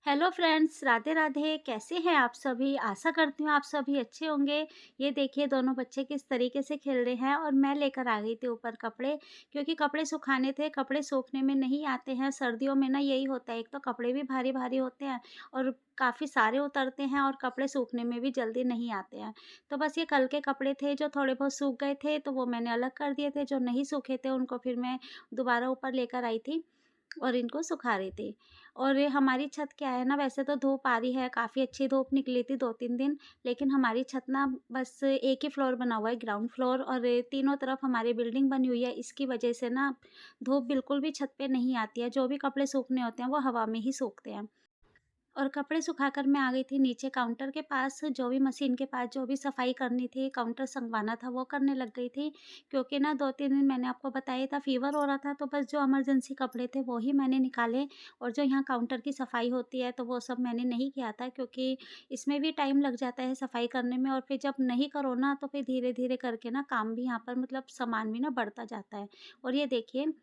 Hello friends, Radhe Radhe. कैसे हैं आप सभी? आशा करती हूँ आप सभी अच्छे होंगे। ये देखिए दोनों बच्चे किस तरीके से खेल रहे हैं और मैं लेकर आ गई थी ऊपर कपड़े, क्योंकि कपड़े सुखाने थे। कपड़े सूखने में नहीं आते हैं, सर्दियों में ना यही होता है। एक तो कपड़े भी भारी भारी होते हैं और काफ़ी सारे उतरते हैं और कपड़े सूखने में भी जल्दी नहीं आते हैं। तो बस ये कल के कपड़े थे जो थोड़े बहुत सूख गए थे, तो वो मैंने अलग कर दिए थे। जो नहीं सूखे थे उनको फिर मैं दोबारा ऊपर लेकर आई थी और इनको सुखा रही थी। और ये हमारी छत क्या है ना, वैसे तो धूप आ रही है, काफ़ी अच्छी धूप निकली थी 2-3 दिन, लेकिन हमारी छत ना बस एक ही फ्लोर बना हुआ है, ग्राउंड फ्लोर, और तीनों तरफ हमारी बिल्डिंग बनी हुई है। इसकी वजह से ना धूप बिल्कुल भी छत पे नहीं आती है। जो भी कपड़े सूखने होते हैं वो हवा में ही सूखते हैं। और कपड़े सुखाकर मैं आ गई थी नीचे काउंटर के पास, जो भी मशीन के पास जो भी सफाई करनी थी, काउंटर सँगवाना था, वो करने लग गई थी। क्योंकि ना 2-3 दिन मैंने आपको बताया था फ़ीवर हो रहा था, तो बस जो इमरजेंसी कपड़े थे वो ही मैंने निकाले। और जो यहाँ काउंटर की सफाई होती है तो वो सब मैंने नहीं किया था, क्योंकि इसमें भी टाइम लग जाता है सफाई करने में, और फिर जब नहीं करो ना तो फिर धीरे-धीरे करके ना काम भी यहाँ पर मतलब सामान भी ना बढ़ता जाता है। और ये देखिए,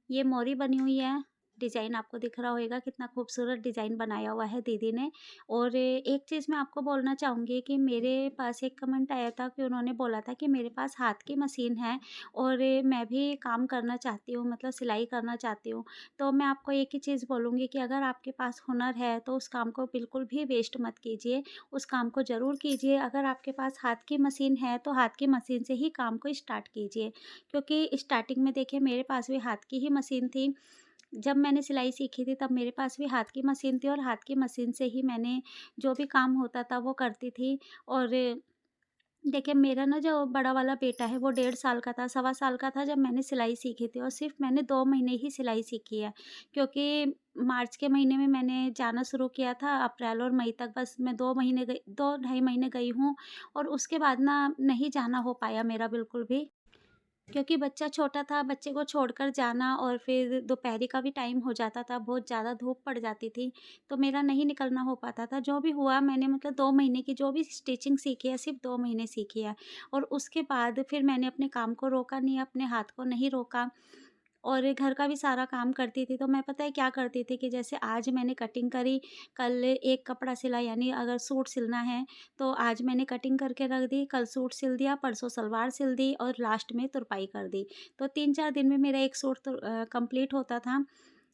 ये मोरी बनी हुई है, डिज़ाइन आपको दिख रहा होगा कितना खूबसूरत डिज़ाइन बनाया हुआ है दीदी ने। और एक चीज़ मैं आपको बोलना चाहूँगी कि मेरे पास एक कमेंट आया था कि उन्होंने बोला था कि मेरे पास हाथ की मशीन है और मैं भी काम करना चाहती हूँ, मतलब सिलाई करना चाहती हूँ। तो मैं आपको एक ही चीज़ बोलूँगी कि अगर आपके पास हुनर है तो उस काम को बिल्कुल भी वेस्ट मत कीजिए, उस काम को ज़रूर कीजिए। अगर आपके पास हाथ की मशीन है तो हाथ की मशीन से ही काम को स्टार्ट कीजिए, क्योंकि स्टार्टिंग में देखिए मेरे पास भी हाथ की ही मशीन थी। जब मैंने सिलाई सीखी थी तब मेरे पास भी हाथ की मशीन थी और हाथ की मशीन से ही मैंने जो भी काम होता था वो करती थी। और देखिए मेरा ना जो बड़ा वाला बेटा है वो 1.5 साल का था, सवा साल का था जब मैंने सिलाई सीखी थी, और सिर्फ़ मैंने 2 महीने ही सिलाई सीखी है। क्योंकि मार्च के महीने में मैंने जाना शुरू किया था, अप्रैल और मई तक बस मैं 2 महीने गई, 2 ढाई महीने गई हूँ, और उसके बाद ना नहीं जाना हो पाया मेरा बिल्कुल भी। क्योंकि बच्चा छोटा था, बच्चे को छोड़कर जाना और फिर दोपहरी का भी टाइम हो जाता था, बहुत ज़्यादा धूप पड़ जाती थी, तो मेरा नहीं निकलना हो पाता था। जो भी हुआ मैंने मतलब 2 महीने की जो भी स्टिचिंग सीखी है, सिर्फ़ 2 महीने सीखी है, और उसके बाद फिर मैंने अपने काम को रोका नहीं, अपने हाथ को नहीं रोका। और घर का भी सारा काम करती थी, तो मैं पता है क्या करती थी कि जैसे आज मैंने कटिंग करी, कल एक कपड़ा सिला, यानी अगर सूट सिलना है, तो आज मैंने कटिंग करके रख दी, कल सूट सिल दिया, परसों सलवार सिल दी और लास्ट में तुरपाई कर दी। तो 3-4 दिन में मेरा एक सूट तो कंप्लीट होता था।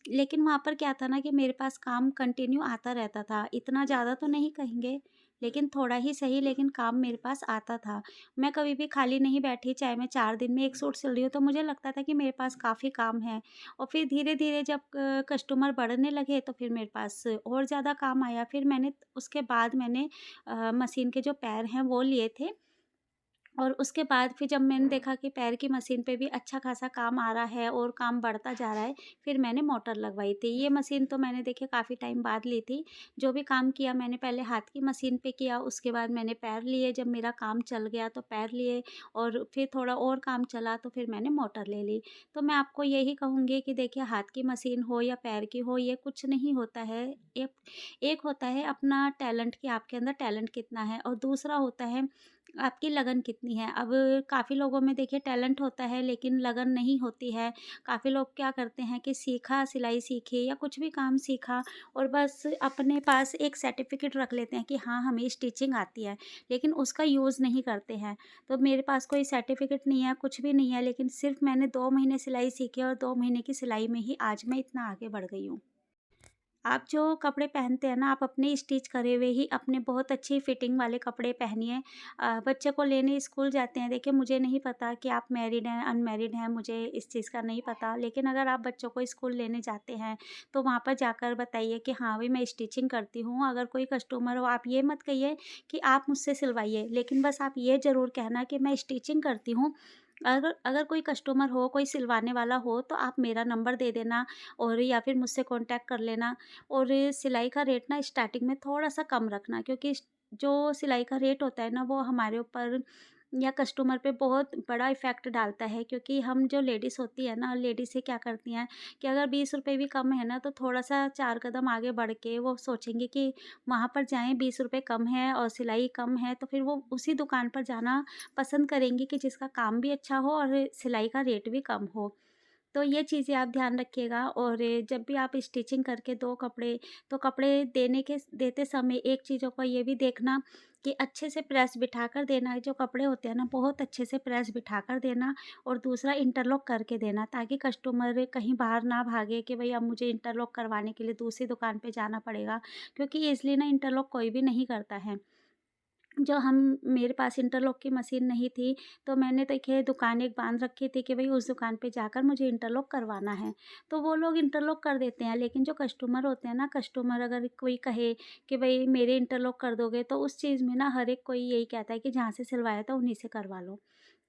लेकिन वहाँ पर क्या था ना कि मेरे पास काम कंटिन्यू आता रहता था। इतना ज़्यादा तो नहीं कहेंगे, लेकिन थोड़ा ही सही, लेकिन काम मेरे पास आता था। मैं कभी भी खाली नहीं बैठी, चाहे मैं 4 दिन में 1 सूट सिल रही हूँ, तो मुझे लगता था कि मेरे पास काफ़ी काम है। और फिर धीरे-धीरे जब कस्टमर बढ़ने लगे तो फिर मेरे पास और ज़्यादा काम आया। फिर मैंने उसके बाद मैंने मशीन के जो पैर हैं वो लिए थे, और उसके बाद फिर जब मैंने देखा कि पैर की मशीन पे भी अच्छा खासा काम आ रहा है और काम बढ़ता जा रहा है, फिर मैंने मोटर लगवाई थी। ये मशीन तो मैंने देखिए काफ़ी टाइम बाद ली थी। जो भी काम किया मैंने पहले हाथ की मशीन पे किया, उसके बाद मैंने पैर लिए, जब मेरा काम चल गया तो पैर लिए, और फिर थोड़ा और काम चला तो फिर मैंने मोटर ले ली। तो मैं आपको यही कहूँगी कि देखिए हाथ की मशीन हो या पैर की हो, ये कुछ नहीं होता है। एक एक होता है अपना टैलेंट, कि आपके अंदर टैलेंट कितना है, और दूसरा होता है आपकी लगन कितनी है। अब काफ़ी लोगों में देखिए टैलेंट होता है लेकिन लगन नहीं होती है। काफ़ी लोग क्या करते हैं कि सीखा, सिलाई सीखी या कुछ भी काम सीखा और बस अपने पास एक सर्टिफ़िकेट रख लेते हैं कि हाँ, हमें स्टिचिंग आती है, लेकिन उसका यूज़ नहीं करते हैं। तो मेरे पास कोई सर्टिफ़िकेट नहीं है, कुछ भी नहीं है, लेकिन सिर्फ़ मैंने 2 महीने सिलाई सीखी और 2 महीने की सिलाई में ही आज मैं इतना आगे बढ़ गई हूँ। आप जो कपड़े पहनते हैं ना, आप अपने स्टिच करे हुए ही अपने बहुत अच्छी फिटिंग वाले कपड़े पहनिए। बच्चे को लेने स्कूल जाते हैं, देखिए मुझे नहीं पता कि आप मैरिड हैं, अनमैरिड हैं, मुझे इस चीज़ का नहीं पता। लेकिन अगर आप बच्चों को स्कूल लेने जाते हैं, तो वहाँ पर जाकर बताइए कि हाँ, भई मैं स्टिचिंग करती हूँ। अगर कोई कस्टमर हो, आप ये मत कहिए कि आप मुझसे सिलवाइए, लेकिन बस आप ये ज़रूर कहना कि मैं स्टिचिंग करती हूँ। अगर अगर कोई कस्टमर हो, कोई सिलवाने वाला हो, तो आप मेरा नंबर दे देना, और या फिर मुझसे कॉन्टैक्ट कर लेना। और सिलाई का रेट ना स्टार्टिंग में थोड़ा-सा कम रखना, क्योंकि जो सिलाई का रेट होता है ना, वो हमारे ऊपर या कस्टमर पे बहुत बड़ा इफ़ेक्ट डालता है। क्योंकि हम जो लेडीज़ होती है ना, लेडीज़ें क्या करती हैं कि अगर ₹20 भी कम है ना, तो थोड़ा-सा 4 कदम आगे बढ़ के वो सोचेंगी कि वहाँ पर जाएँ, ₹20 कम है और सिलाई कम है, तो फिर वो उसी दुकान पर जाना पसंद करेंगी कि जिसका काम भी अच्छा हो और सिलाई का रेट भी कम हो। तो ये चीज़ें आप ध्यान रखिएगा। और जब भी आप स्टिचिंग करके दो कपड़े, तो कपड़े देते समय एक चीज़ों को ये भी देखना कि अच्छे से प्रेस बिठाकर देना। जो कपड़े होते हैं ना, बहुत अच्छे से प्रेस बिठाकर देना। और दूसरा इंटरलॉक करके देना, ताकि कस्टमर कहीं बाहर ना भागे कि भई अब मुझे इंटरलॉक करवाने के लिए दूसरी दुकान पे जाना पड़ेगा, क्योंकि ईज़िली ना इंटरलॉक कोई भी नहीं करता है। जो हम मेरे पास इंटरलॉक की मशीन नहीं थी, तो मैंने देखिए दुकान एक बाँध रखी थी कि भई उस दुकान पे जाकर मुझे इंटरलॉक करवाना है। तो वो लोग इंटरलॉक कर देते हैं, लेकिन जो कस्टमर होते हैं ना, कस्टमर अगर कोई कहे कि भई मेरे इंटरलॉक कर दोगे, तो उस चीज़ में ना हर एक कोई यही कहता है कि जहाँ से सिलवाया था उन्हीं से करवा लो।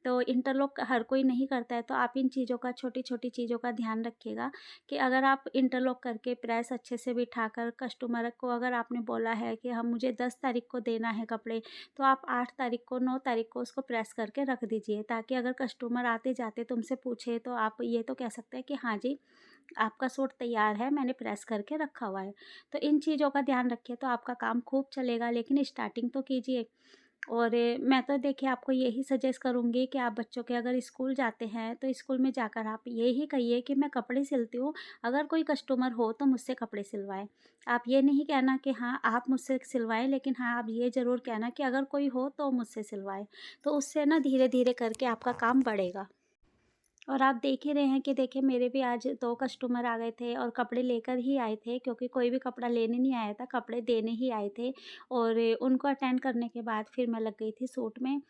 तो इंटरलॉक हर कोई नहीं करता है, तो आप इन चीज़ों का, छोटी-छोटी चीज़ों का ध्यान रखिएगा कि अगर आप इंटरलॉक करके प्रेस अच्छे से बिठाकर कस्टमर को, अगर आपने बोला है कि हम मुझे 10 तारीख को देना है कपड़े, तो आप 8 तारीख को, 9 तारीख को उसको प्रेस करके रख दीजिए, ताकि अगर कस्टमर आते-जाते तुमसे पूछे तो आप ये तो कह सकते हैं कि हाँ जी, आपका सूट तैयार है, मैंने प्रेस करके रखा हुआ है। तो इन चीज़ों का ध्यान रखिए तो आपका काम खूब चलेगा, लेकिन स्टार्टिंग तो कीजिए। और मैं तो देखिए आपको यही सजेस्ट करूँगी कि आप बच्चों के अगर स्कूल जाते हैं, तो स्कूल में जाकर आप यही कहिए कि मैं कपड़े सिलती हूँ, अगर कोई कस्टमर हो तो मुझसे कपड़े सिलवाएँ। आप ये नहीं कहना कि हाँ, आप मुझसे सिलवाएँ, लेकिन हाँ, आप ये ज़रूर कहना कि अगर कोई हो तो मुझसे सिलवाए। तो उससे ना धीरे-धीरे करके आपका काम बढ़ेगा। और आप देख ही रहे हैं कि देखिए मेरे भी आज 2 कस्टमर आ गए थे और कपड़े लेकर ही आए थे, क्योंकि कोई भी कपड़ा लेने नहीं आया था, कपड़े देने ही आए थे। और उनको अटेंड करने के बाद फिर मैं लग गई थी सूट में।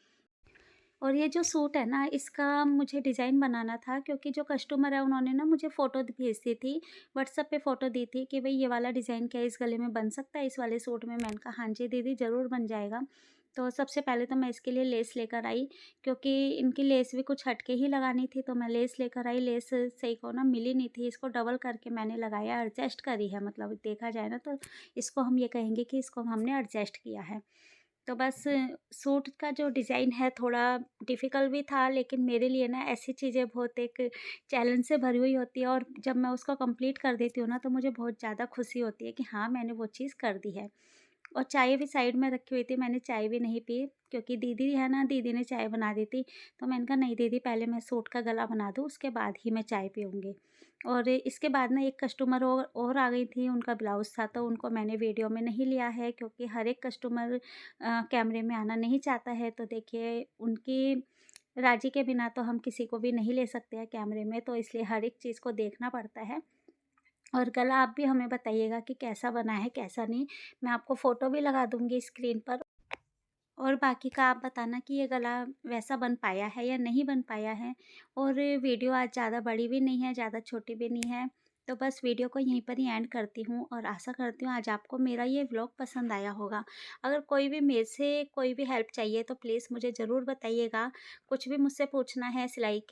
और ये जो सूट है ना, इसका मुझे डिज़ाइन बनाना था, क्योंकि जो कस्टमर है उन्होंने ना मुझे फ़ोटो भेज दी थी, व्हाट्सएप पे फ़ोटो दी थी कि भई ये वाला डिज़ाइन क्या इस गले में बन सकता है, इस वाले सूट में? मैंने कहा हाँ जी दीदी, ज़रूर बन जाएगा। तो सबसे पहले तो मैं इसके लिए लेस लेकर आई, क्योंकि इनकी लेस भी कुछ हट के ही लगानी थी, तो मैं लेस लेकर आई। लेस सही को ना मिली नहीं थी, इसको डबल करके मैंने लगाया, एडजस्ट करी है, मतलब देखा जाए ना तो इसको हम ये कहेंगे कि इसको हमने एडजस्ट किया है। तो बस सूट का जो डिज़ाइन है थोड़ा डिफ़िकल्ट भी था, लेकिन मेरे लिए ना ऐसी चीज़ें बहुत एक चैलेंज से भरी हुई होती है, और जब मैं उसको कंप्लीट कर देती हूँ ना, तो मुझे बहुत ज़्यादा खुशी होती है कि हाँ, मैंने वो चीज़ कर दी है। और चाय भी साइड में रखी हुई थी, मैंने चाय भी नहीं पी, क्योंकि दीदी है ना, दीदी ने चाय बना दी थी। तो मैंने कहा नहीं दीदी, पहले मैं सूट का गला बना दूँ, उसके बाद ही मैं चाय पीऊँगी। और इसके बाद ना एक कस्टमर और आ गई थी, उनका ब्लाउज़ था, तो उनको मैंने वीडियो में नहीं लिया है, क्योंकि हर एक कस्टमर कैमरे में आना नहीं चाहता है। तो देखिए उनकी राज़ी के बिना तो हम किसी को भी नहीं ले सकते हैं कैमरे में, तो इसलिए हर एक चीज़ को देखना पड़ता है। और गला आप भी हमें बताइएगा कि कैसा बना है, कैसा नहीं। मैं आपको फ़ोटो भी लगा दूँगी स्क्रीन पर। और बाकी का आप बताना कि ये गला वैसा बन पाया है या नहीं बन पाया है। और वीडियो आज ज़्यादा बड़ी भी नहीं है, ज़्यादा छोटी भी नहीं है। तो बस वीडियो को यहीं पर ही एंड करती हूँ, और आशा करती हूँ आज आपको मेरा ये व्लॉग पसंद आया होगा। अगर कोई भी मेरे से कोई भी हेल्प चाहिए तो प्लीज़ मुझे ज़रूर बताइएगा। कुछ भी मुझसे पूछना है सिलाई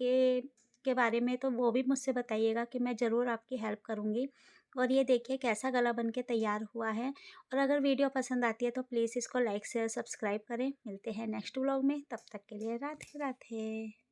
के बारे में, तो वो भी मुझसे बताइएगा कि मैं ज़रूर आपकी हेल्प करूँगी। और ये देखिए कैसा गला बन के तैयार हुआ है। और अगर वीडियो पसंद आती है तो प्लीज़ इसको लाइक शेयर सब्सक्राइब करें। मिलते हैं नेक्स्ट व्लॉग में, तब तक के लिए राधे राधे।